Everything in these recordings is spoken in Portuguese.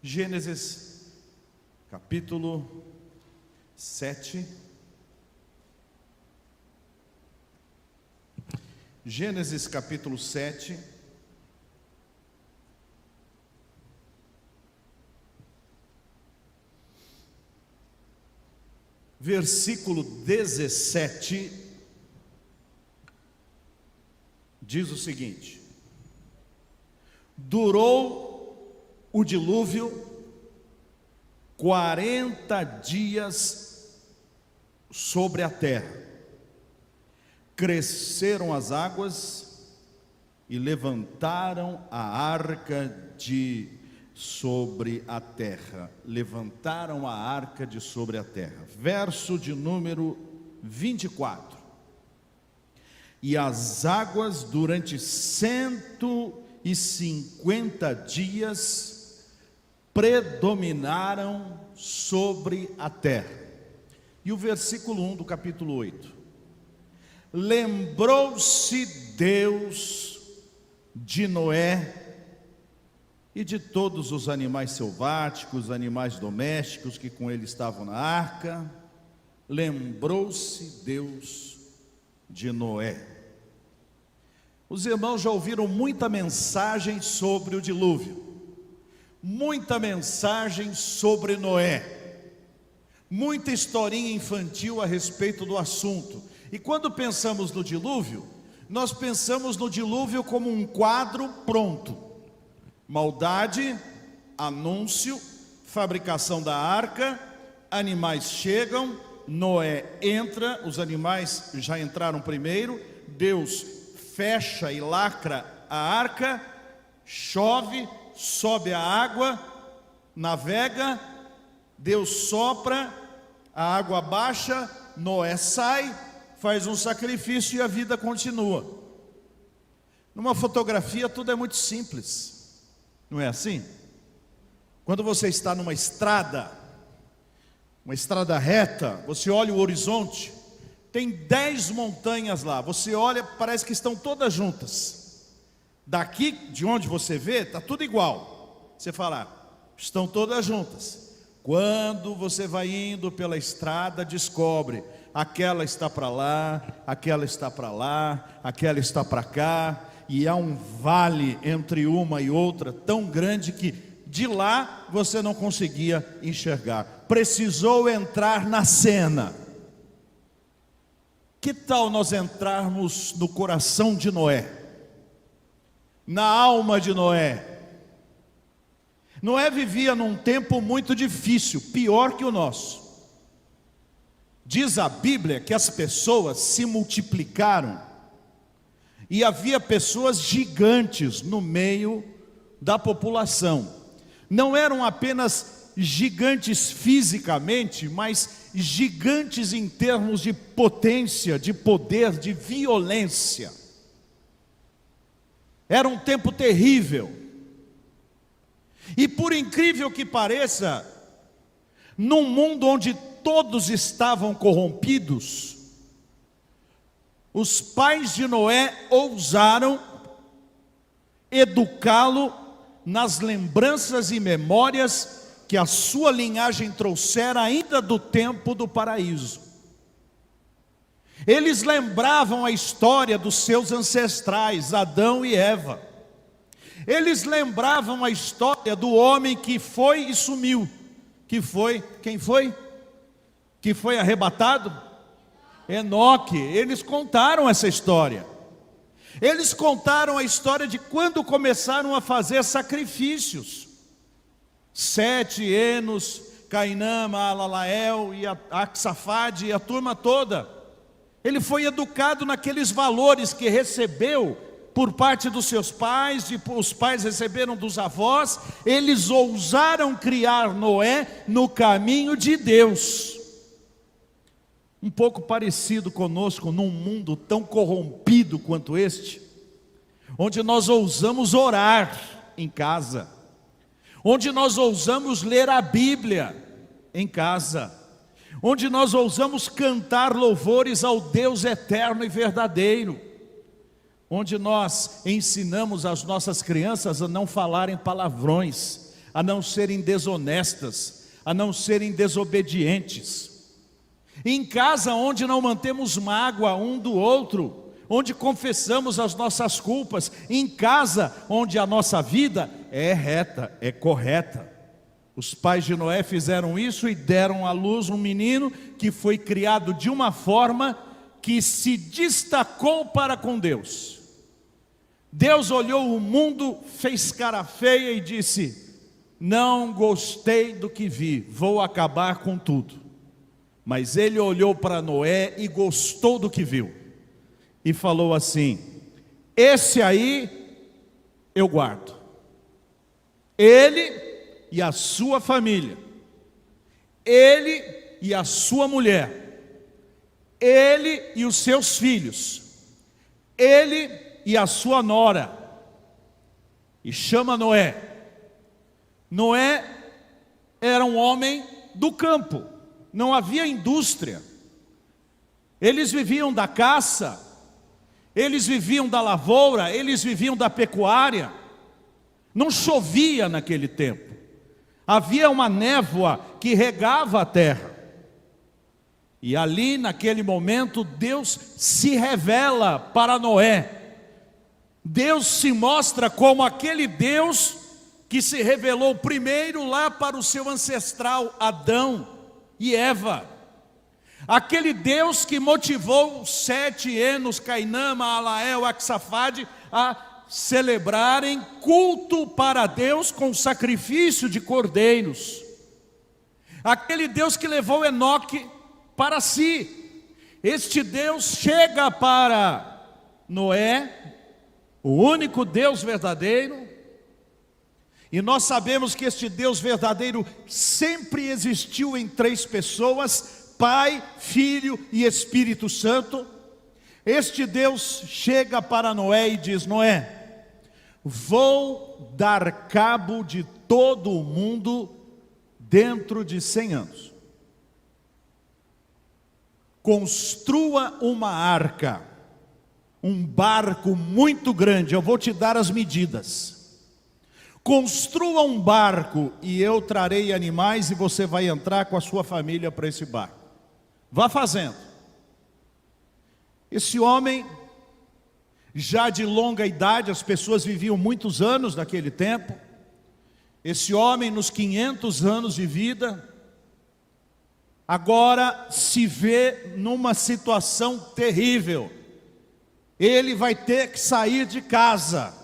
Gênesis capítulo 7. Gênesis capítulo 7. Versículo 17, diz o seguinte: durou o dilúvio 40 dias sobre a terra, cresceram as águas e levantaram a arca de sobre a terra. Levantaram a arca de sobre a terra. Verso de número 24. E as águas durante 150 dias predominaram sobre a terra. E o versículo 1 do capítulo 8. Lembrou-se Deus de Noé e de todos os animais selváticos, animais domésticos que com ele estavam na arca. Lembrou-se Deus de Noé. Os irmãos já ouviram muita mensagem sobre o dilúvio, muita mensagem sobre Noé, muita historinha infantil a respeito do assunto. E quando pensamos no dilúvio, nós pensamos no dilúvio como um quadro pronto: maldade, anúncio, fabricação da arca, animais chegam, Noé entra, os animais já entraram primeiro, Deus fecha e lacra a arca, chove, sobe a água, navega, Deus sopra, a água baixa, Noé sai, faz um sacrifício e a vida continua. Numa fotografia tudo é muito simples. Não é assim? Quando você está numa estrada, uma estrada reta, você olha o horizonte, tem 10 montanhas lá, você olha, parece que estão todas juntas. Daqui, de onde você vê, está tudo igual. Você fala, estão todas juntas. Quando você vai indo pela estrada, descobre, aquela está para lá, aquela está para lá, aquela está para cá. E há um vale entre uma e outra tão grande que de lá você não conseguia enxergar. Precisou entrar na cena. Que tal nós entrarmos no coração de Noé? Na alma de Noé? Noé vivia num tempo muito difícil, pior que o nosso. Diz a Bíblia que as pessoas se multiplicaram. E havia pessoas gigantes no meio da população. Não eram apenas gigantes fisicamente, mas gigantes em termos de potência, de poder, de violência. Era um tempo terrível. E por incrível que pareça, num mundo onde todos estavam corrompidos, os pais de Noé ousaram educá-lo nas lembranças e memórias que a sua linhagem trouxera ainda do tempo do paraíso. Eles lembravam a história dos seus ancestrais, Adão e Eva. Eles lembravam a história do homem que foi e sumiu. Que foi, quem foi? Que foi arrebatado? Enoque. Eles contaram essa história. Eles contaram a história de quando começaram a fazer sacrifícios. Sete, Enos, Cainã, Malalael e Axafade e a turma toda. Ele foi educado naqueles valores que recebeu por parte dos seus pais, e os pais receberam dos avós. Eles ousaram criar Noé no caminho de Deus. Um pouco parecido conosco num mundo tão corrompido quanto este, onde nós ousamos orar em casa, onde nós ousamos ler a Bíblia em casa, onde nós ousamos cantar louvores ao Deus eterno e verdadeiro, onde nós ensinamos as nossas crianças a não falarem palavrões, a não serem desonestas, a não serem desobedientes. Em casa onde não mantemos mágoa um do outro, onde confessamos as nossas culpas, em casa onde a nossa vida é reta, é correta. Os pais de Noé fizeram isso e deram à luz um menino que foi criado de uma forma que se destacou para com Deus. Deus olhou o mundo, fez cara feia e disse: não gostei do que vi, vou acabar com tudo. Mas ele olhou para Noé e gostou do que viu, e falou assim: esse aí eu guardo, ele e a sua família, ele e a sua mulher, ele e os seus filhos, ele e a sua nora. E chama Noé. Noé era um homem do campo, não havia indústria, eles viviam da caça, eles viviam da lavoura, eles viviam da pecuária. Não chovia naquele tempo, havia uma névoa que regava a terra. E ali naquele momento Deus se revela para Noé. Deus se mostra como aquele Deus que se revelou primeiro lá para o seu ancestral Adão e Eva. Aquele Deus que motivou 7 Enos, Cainã, Maalael, Axafade a celebrarem culto para Deus com sacrifício de cordeiros. Aquele Deus que levou Enoque para si. Este Deus chega para Noé, o único Deus verdadeiro, e nós sabemos que este Deus verdadeiro sempre existiu em 3 pessoas: Pai, Filho e Espírito Santo. Este Deus chega para Noé e diz: Noé, vou dar cabo de todo o mundo dentro de 100 anos. Construa uma arca, um barco muito grande, eu vou te dar as medidas. Construa um barco e eu trarei animais e você vai entrar com a sua família para esse barco. Vá fazendo. Esse homem, já de longa idade, as pessoas viviam muitos anos naquele tempo. Esse homem, nos 500 anos de vida, agora se vê numa situação terrível. Ele vai ter que sair de casa,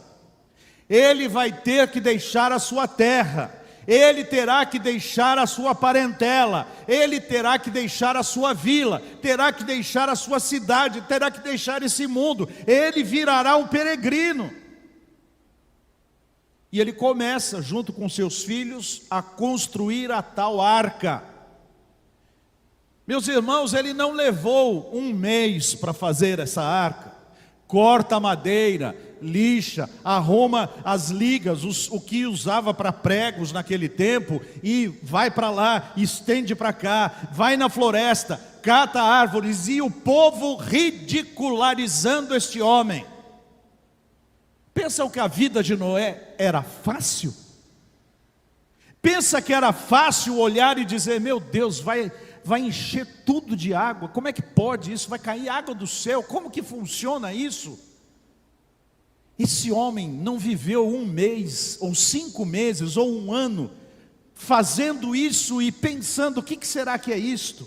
ele vai ter que deixar a sua terra, ele terá que deixar a sua parentela, ele terá que deixar a sua vila, terá que deixar a sua cidade, terá que deixar esse mundo, ele virará um peregrino. E ele começa, junto com seus filhos, a construir a tal arca. Meus irmãos, ele não levou 1 mês para fazer essa arca. Corta a madeira, lixa, arruma as ligas, o que usava para pregos naquele tempo, e vai para lá, estende para cá, vai na floresta, cata árvores, e o povo ridicularizando este homem. Pensam que a vida de Noé era fácil? Pensa que era fácil olhar e dizer: meu Deus, vai encher tudo de água, como é que pode isso? Vai cair água do céu, como que funciona isso? Esse homem não viveu 1 mês, ou 5 meses, ou 1 ano, fazendo isso e pensando: o que será que é isto?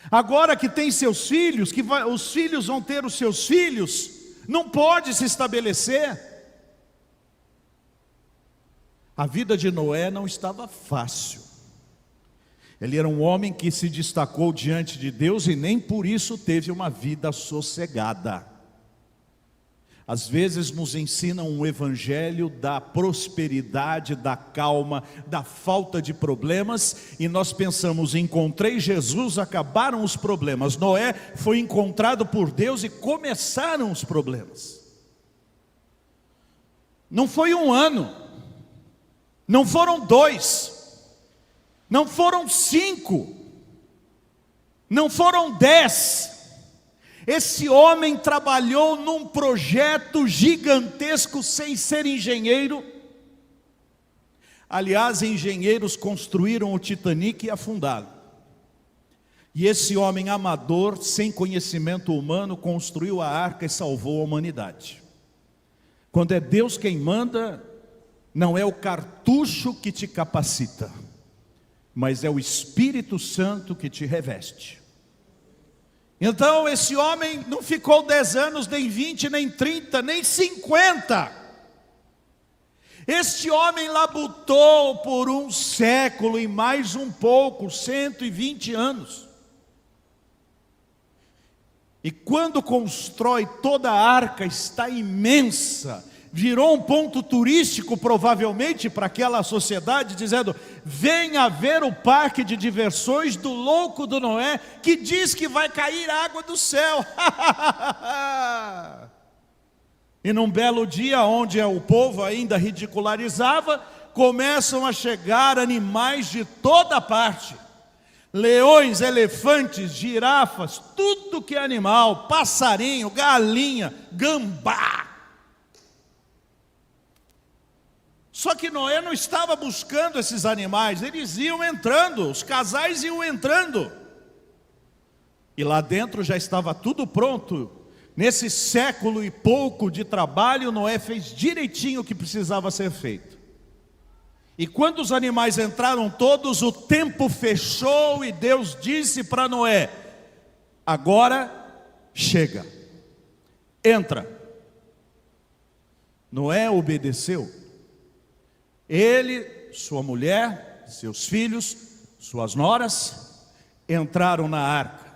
Agora que tem seus filhos, os filhos vão ter os seus filhos, não pode se estabelecer. A vida de Noé não estava fácil. Ele era um homem que se destacou diante de Deus e nem por isso teve uma vida sossegada. Às vezes nos ensinam um evangelho da prosperidade, da calma, da falta de problemas, e nós pensamos: encontrei Jesus, acabaram os problemas. Noé foi encontrado por Deus e começaram os problemas. Não foi 1 ano, não foram 2, não foram 5, não foram 10. Esse homem trabalhou num projeto gigantesco sem ser engenheiro. Aliás, engenheiros construíram o Titanic e afundaram. E esse homem amador, sem conhecimento humano, construiu a arca e salvou a humanidade. Quando é Deus quem manda, não é o cartucho que te capacita, mas é o Espírito Santo que te reveste. Então esse homem não ficou 10 anos, nem 20, nem 30, nem 50. Este homem labutou por um século e mais um pouco, 120 anos. E quando constrói toda a arca, está imensa, virou um ponto turístico provavelmente para aquela sociedade, dizendo: venha ver o parque de diversões do louco do Noé, que diz que vai cair água do céu. E num belo dia, onde o povo ainda ridicularizava, começam a chegar animais de toda parte. Leões, elefantes, girafas, tudo que é animal, passarinho, galinha, gambá. Só que Noé não estava buscando esses animais, eles iam entrando, os casais iam entrando. E lá dentro já estava tudo pronto. Nesse século e pouco de trabalho, Noé fez direitinho o que precisava ser feito. E quando os animais entraram todos, o tempo fechou e Deus disse para Noé: agora chega, entra. Noé obedeceu. Ele, sua mulher, seus filhos, suas noras, entraram na arca.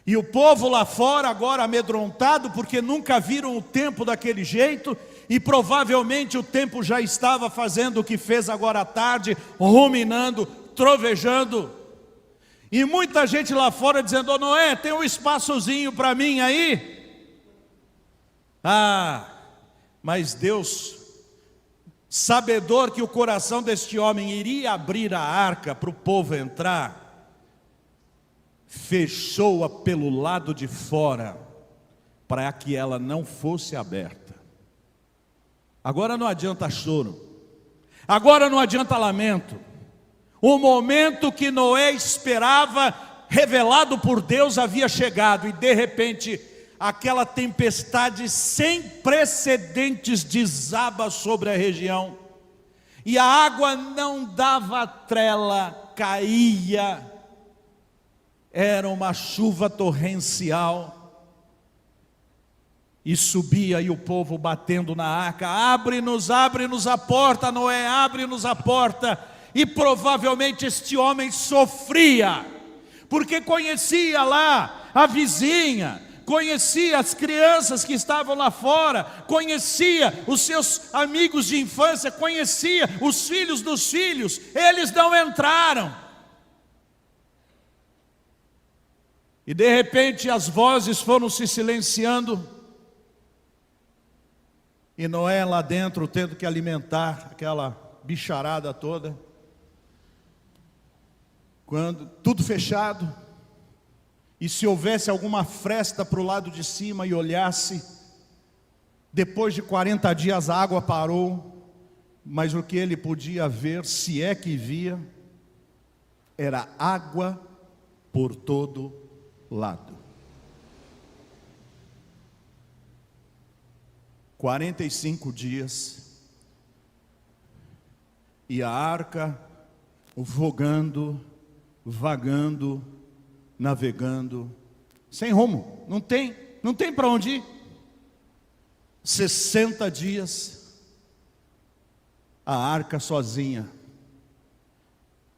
E o povo lá fora agora amedrontado, porque nunca viram o tempo daquele jeito, e provavelmente o tempo já estava fazendo o que fez agora à tarde, ruminando, trovejando. E muita gente lá fora dizendo: ô Noé, tem um espaçozinho para mim aí? Mas Deus, sabedor que o coração deste homem iria abrir a arca para o povo entrar, fechou-a pelo lado de fora, para que ela não fosse aberta. Agora não adianta choro, agora não adianta lamento. O momento que Noé esperava, revelado por Deus, havia chegado. E de repente, aquela tempestade sem precedentes desaba sobre a região. E a água não dava trela, caía. Era uma chuva torrencial. E subia, e o povo batendo na arca: abre-nos a porta, Noé, abre-nos a porta. E provavelmente este homem sofria, porque conhecia lá a vizinha, conhecia as crianças que estavam lá fora, conhecia os seus amigos de infância, conhecia os filhos dos filhos. Eles não entraram. E de repente as vozes foram se silenciando, e Noé lá dentro tendo que alimentar aquela bicharada toda, quando tudo fechado, e se houvesse alguma fresta para o lado de cima e olhasse, depois de 40 dias a água parou, mas o que ele podia ver, se é que via, era água por todo lado. 45 dias, e a arca vogando, vagando, navegando, sem rumo, não tem para onde ir. 60 dias, a arca sozinha.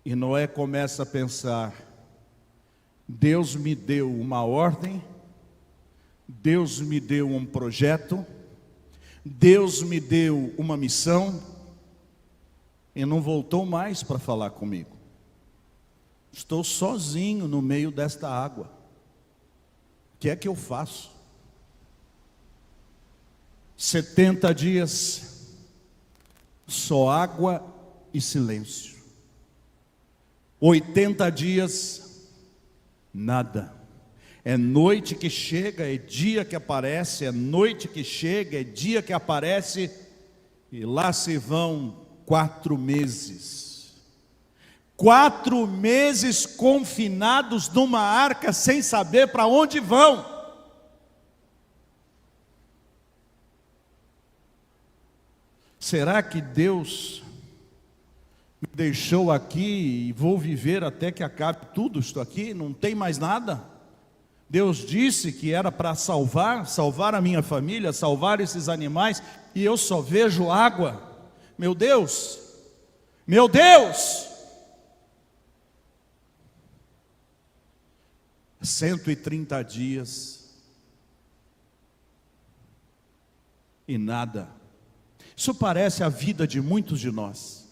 E Noé começa a pensar: Deus me deu uma ordem, Deus me deu um projeto, Deus me deu uma missão, e não voltou mais para falar comigo. Estou sozinho no meio desta água. O que é que eu faço? 70 dias, só água e silêncio. 80 dias, nada. É noite que chega, é dia que aparece, é noite que chega, é dia que aparece, e lá se vão 4 meses. 4 meses confinados numa arca sem saber para onde vão. Será que Deus me deixou aqui e vou viver até que acabe tudo isto aqui? Não tem mais nada? Deus disse que era para salvar a minha família, salvar esses animais, e eu só vejo água. Meu Deus! Meu Deus! 130 dias e nada. Isso parece a vida de muitos de nós.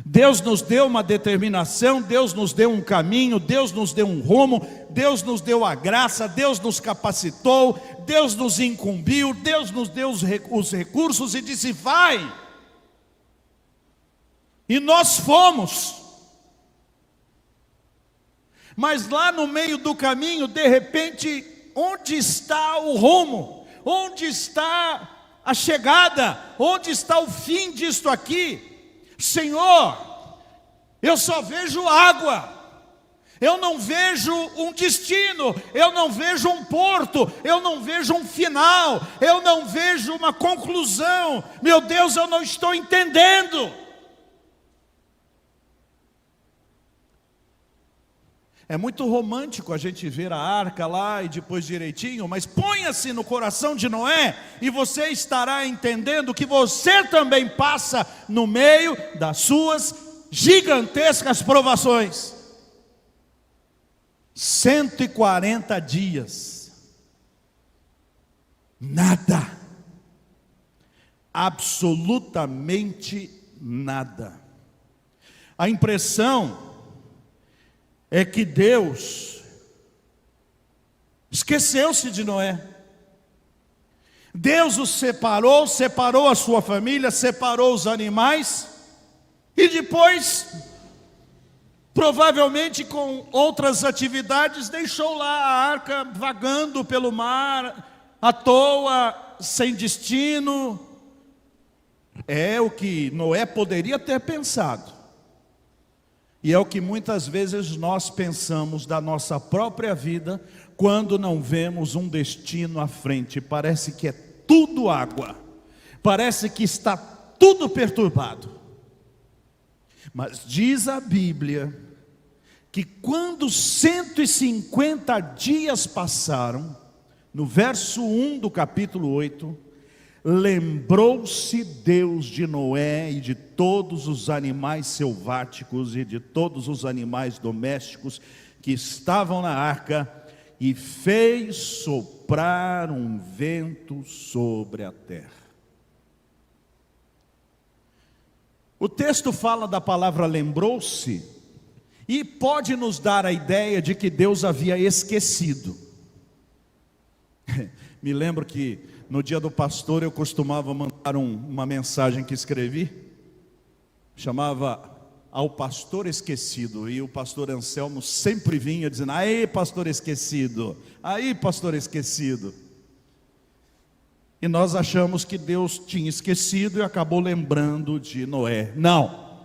Deus nos deu uma determinação, Deus nos deu um caminho, Deus nos deu um rumo, Deus nos deu a graça, Deus nos capacitou, Deus nos incumbiu, Deus nos deu os recursos e disse: vai. E nós fomos. Mas lá no meio do caminho, de repente, onde está o rumo? Onde está a chegada? Onde está o fim disto aqui? Senhor, eu só vejo água, eu não vejo um destino, eu não vejo um porto, eu não vejo um final, eu não vejo uma conclusão. Meu Deus, eu não estou entendendo. É muito romântico a gente ver a arca lá e depois direitinho, mas ponha-se no coração de Noé e você estará entendendo que você também passa no meio das suas gigantescas provações. 140 dias, nada, absolutamente nada. A impressão é que Deus esqueceu-se de Noé. Deus o separou a sua família, separou os animais, e depois, provavelmente com outras atividades, deixou lá a arca vagando pelo mar, à toa, sem destino. É o que Noé poderia ter pensado. E é o que muitas vezes nós pensamos da nossa própria vida, quando não vemos um destino à frente. Parece que é tudo água, parece que está tudo perturbado. Mas diz a Bíblia que quando 150 dias passaram, no verso 1 do capítulo 8, lembrou-se Deus de Noé e de todos os animais selváticos e de todos os animais domésticos que estavam na arca, e fez soprar um vento sobre a terra. O texto fala da palavra lembrou-se, e pode nos dar a ideia de que Deus havia esquecido. Me lembro que no dia do pastor eu costumava mandar uma mensagem que escrevi, chamava Ao Pastor Esquecido, e o pastor Anselmo sempre vinha dizendo: aí pastor esquecido, aí pastor esquecido. E nós achamos que Deus tinha esquecido e acabou lembrando de Noé. Não,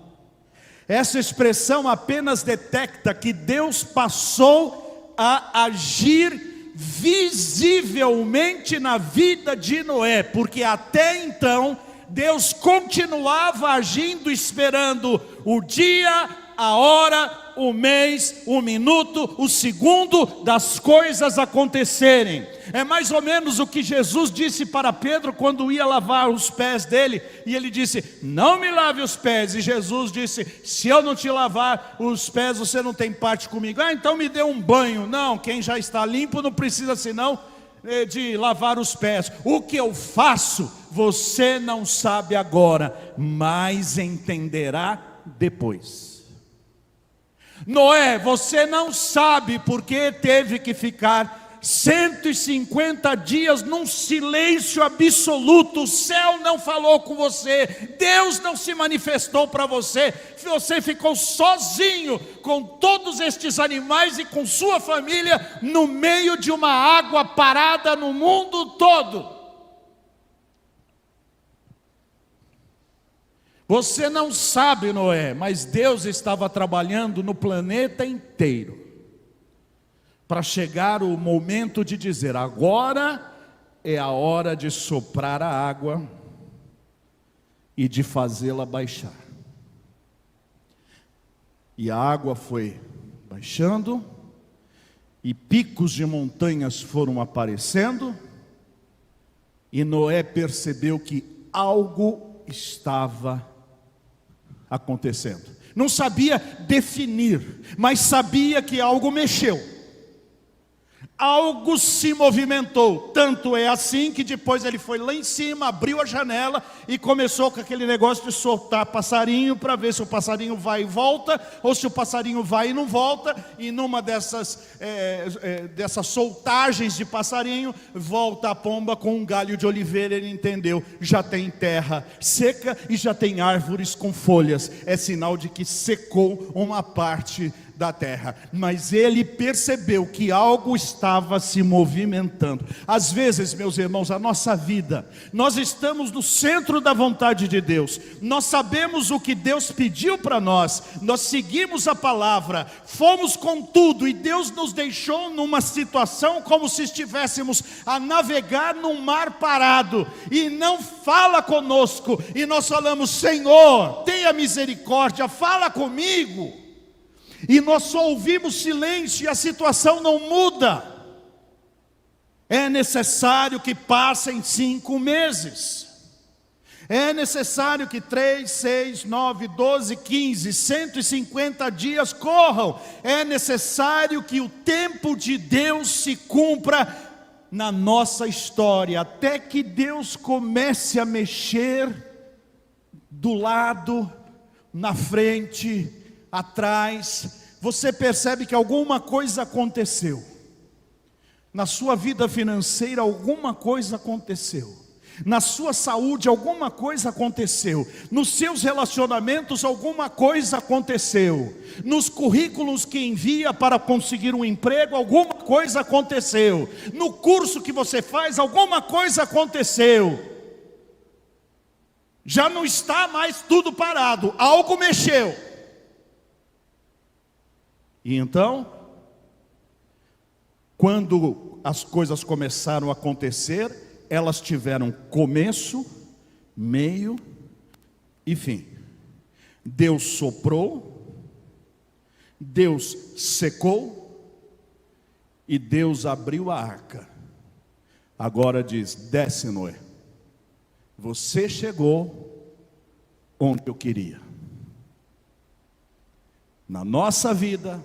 essa expressão apenas detecta que Deus passou a agir visivelmente na vida de Noé, porque até então Deus continuava agindo, esperando o dia, a hora, o mês, o minuto, o segundo das coisas acontecerem. É mais ou menos o que Jesus disse para Pedro quando ia lavar os pés dele, e ele disse: não me lave os pés. E Jesus disse: se eu não te lavar os pés, você não tem parte comigo. Então me dê um banho. Não, quem já está limpo não precisa senão de lavar os pés. O que eu faço, você não sabe agora, mas entenderá depois. Noé, você não sabe porque teve que ficar 150 dias num silêncio absoluto. O céu não falou com você, Deus não se manifestou para você, você ficou sozinho com todos estes animais e com sua família no meio de uma água parada no mundo todo. Você não sabe, Noé, mas Deus estava trabalhando no planeta inteiro para chegar o momento de dizer: agora é a hora de soprar a água e de fazê-la baixar. E a água foi baixando, e picos de montanhas foram aparecendo, e Noé percebeu que algo estava acontecendo. Não sabia definir, mas sabia que algo mexeu. Algo se movimentou, tanto é assim que depois ele foi lá em cima, abriu a janela e começou com aquele negócio de soltar passarinho, para ver se o passarinho vai e volta, ou se o passarinho vai e não volta, e numa dessas soltagens de passarinho, volta a pomba com um galho de oliveira. Ele entendeu, já tem terra seca e já tem árvores com folhas, é sinal de que secou uma parte da terra. Mas ele percebeu que algo estava se movimentando. Às vezes, meus irmãos, a nossa vida, nós estamos no centro da vontade de Deus, nós sabemos o que Deus pediu para nós, nós seguimos a palavra, fomos com tudo, e Deus nos deixou numa situação como se estivéssemos a navegar num mar parado, e não fala conosco, e nós falamos: Senhor, tenha misericórdia, fala comigo. E nós só ouvimos silêncio e a situação não muda. É necessário que passem 5 meses. É necessário que 3, 6, 9, 12, 15, 150 dias corram. É necessário que o tempo de Deus se cumpra na nossa história, até que Deus comece a mexer do lado, na frente, atrás. Você percebe que alguma coisa aconteceu. Na sua vida financeira, alguma coisa aconteceu. Na sua saúde, alguma coisa aconteceu. Nos seus relacionamentos, alguma coisa aconteceu. Nos currículos que envia para conseguir um emprego, alguma coisa aconteceu. No curso que você faz, alguma coisa aconteceu. Já não está mais tudo parado, algo mexeu. E então, quando as coisas começaram a acontecer, elas tiveram começo, meio e fim. Deus soprou, Deus secou e Deus abriu a arca. Agora diz: desce, Noé, você chegou onde eu queria. Na nossa vida,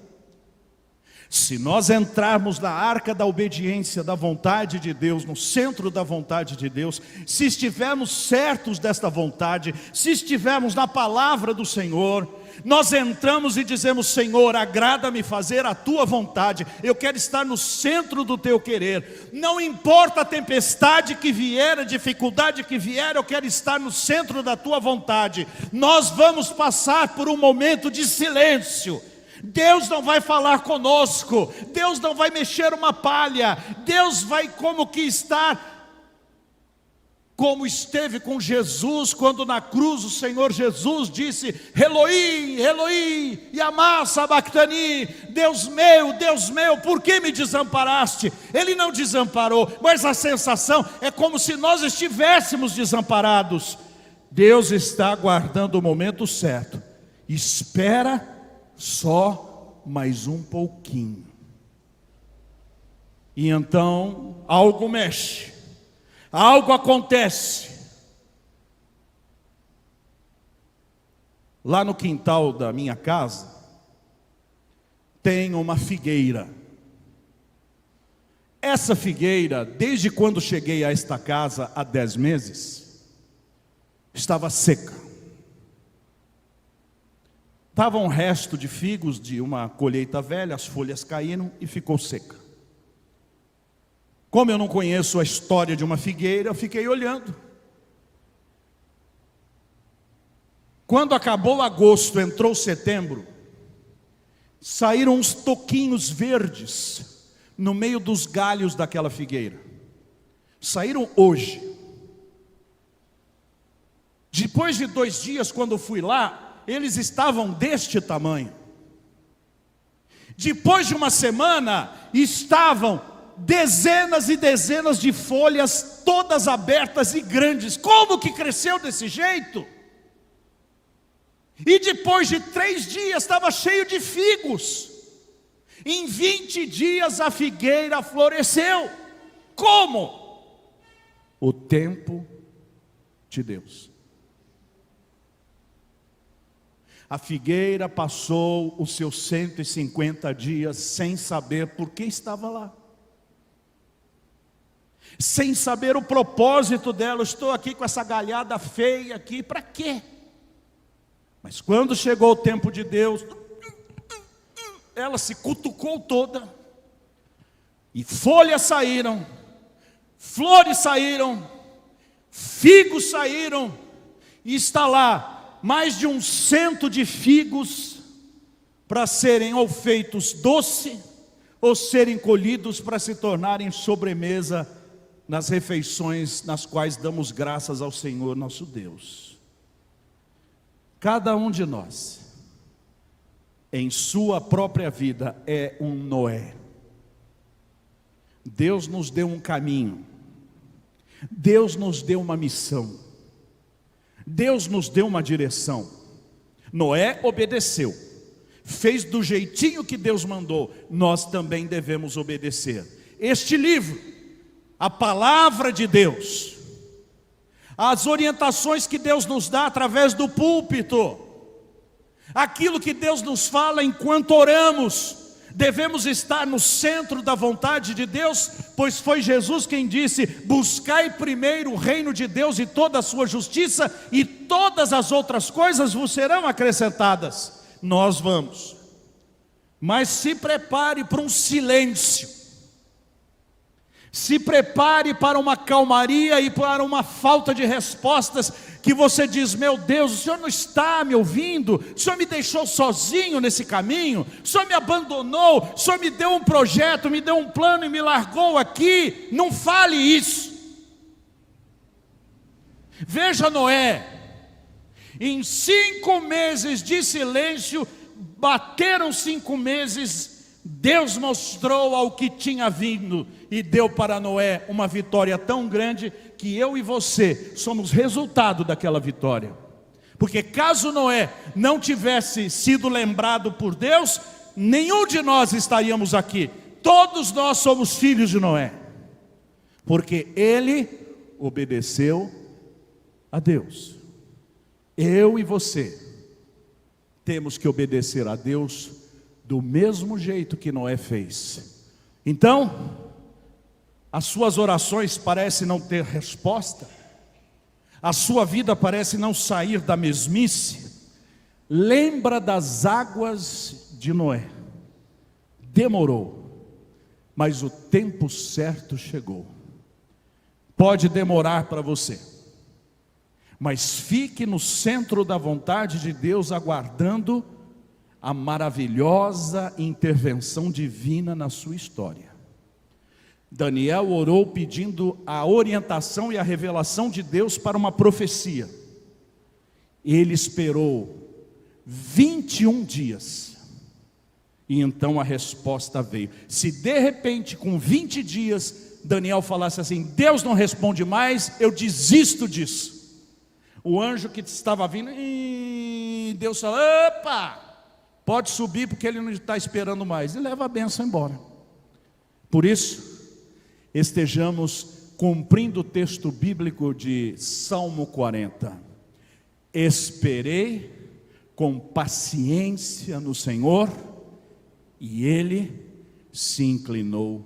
se nós entrarmos na arca da obediência, da vontade de Deus, no centro da vontade de Deus, se estivermos certos desta vontade, se estivermos na palavra do Senhor, nós entramos e dizemos: Senhor, agrada-me fazer a tua vontade, eu quero estar no centro do teu querer. Não importa a tempestade que vier, a dificuldade que vier, eu quero estar no centro da tua vontade. Nós vamos passar por um momento de silêncio. Deus não vai falar conosco, Deus não vai mexer uma palha, Deus vai como que estar, como esteve com Jesus, quando na cruz o Senhor Jesus disse: Eloi, Eloi, lama sabachthani, Deus meu, por que me desamparaste? Ele não desamparou, mas a sensação é como se nós estivéssemos desamparados. Deus está aguardando o momento certo. Espera só mais um pouquinho. E então algo mexe, algo acontece. Lá no quintal da minha casa tem uma figueira. Essa figueira, desde quando cheguei a esta casa há 10 meses, estava seca. Estava um resto de figos de uma colheita velha, as folhas caíram e ficou seca. Como eu não conheço a história de uma figueira, eu fiquei olhando. Quando acabou agosto, entrou setembro, saíram uns toquinhos verdes no meio dos galhos daquela figueira. Saíram hoje. Depois de 2 dias, quando fui lá, eles estavam deste tamanho. Depois de uma semana, estavam dezenas e dezenas de folhas, todas abertas e grandes. Como que cresceu desse jeito? E depois de 3 dias, estava cheio de figos. Em 20 dias a figueira floresceu. Como? O tempo de Deus. A figueira passou os seus 150 dias sem saber por que estava lá, sem saber o propósito dela. Estou aqui com essa galhada feia aqui, para quê? Mas quando chegou o tempo de Deus, ela se cutucou toda, e folhas saíram, flores saíram, figos saíram, e está lá mais de 100 de figos para serem ou feitos doce, ou serem colhidos para se tornarem sobremesa nas refeições nas quais damos graças ao Senhor nosso Deus. Cada um de nós, em sua própria vida, é um Noé. Deus nos deu um caminho, Deus nos deu uma missão, Deus nos deu uma direção. Noé obedeceu, fez do jeitinho que Deus mandou. Nós também devemos obedecer. Este livro, a palavra de Deus, as orientações que Deus nos dá através do púlpito, aquilo que Deus nos fala enquanto oramos, devemos estar no centro da vontade de Deus, pois foi Jesus quem disse: buscai primeiro o reino de Deus e toda a sua justiça, e todas as outras coisas vos serão acrescentadas. Nós vamos, mas se prepare para um silêncio, se prepare para uma calmaria e para uma falta de respostas, que você diz: meu Deus, o Senhor não está me ouvindo, o Senhor me deixou sozinho nesse caminho, o Senhor me abandonou, o Senhor me deu um projeto, me deu um plano e me largou aqui. Não fale isso. Veja Noé, em 5 meses de silêncio, bateram 5 meses, Deus mostrou ao que tinha vindo e deu para Noé uma vitória tão grande que eu e você somos resultado daquela vitória. Porque caso Noé não tivesse sido lembrado por Deus, nenhum de nós estaríamos aqui. Todos nós somos filhos de Noé, porque ele obedeceu a Deus. Eu e você temos que obedecer a Deus do mesmo jeito que Noé fez. Então, as suas orações parecem não ter resposta, a sua vida parece não sair da mesmice. Lembra das águas de Noé. Demorou, mas o tempo certo chegou. Pode demorar para você, mas fique no centro da vontade de Deus, aguardando a maravilhosa intervenção divina na sua história. Daniel orou pedindo a orientação e a revelação de Deus para uma profecia. Ele esperou 21 dias, e então a resposta veio. Se de repente, com 20 dias, Daniel falasse assim: Deus não responde mais, eu desisto disso. O anjo que estava vindo, Deus falou: opa, pode subir, porque ele não está esperando mais, e leva a bênção embora. Por isso, estejamos cumprindo o texto bíblico de Salmo 40. Esperei com paciência no Senhor, e Ele se inclinou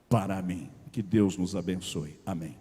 para mim. Que Deus nos abençoe. Amém.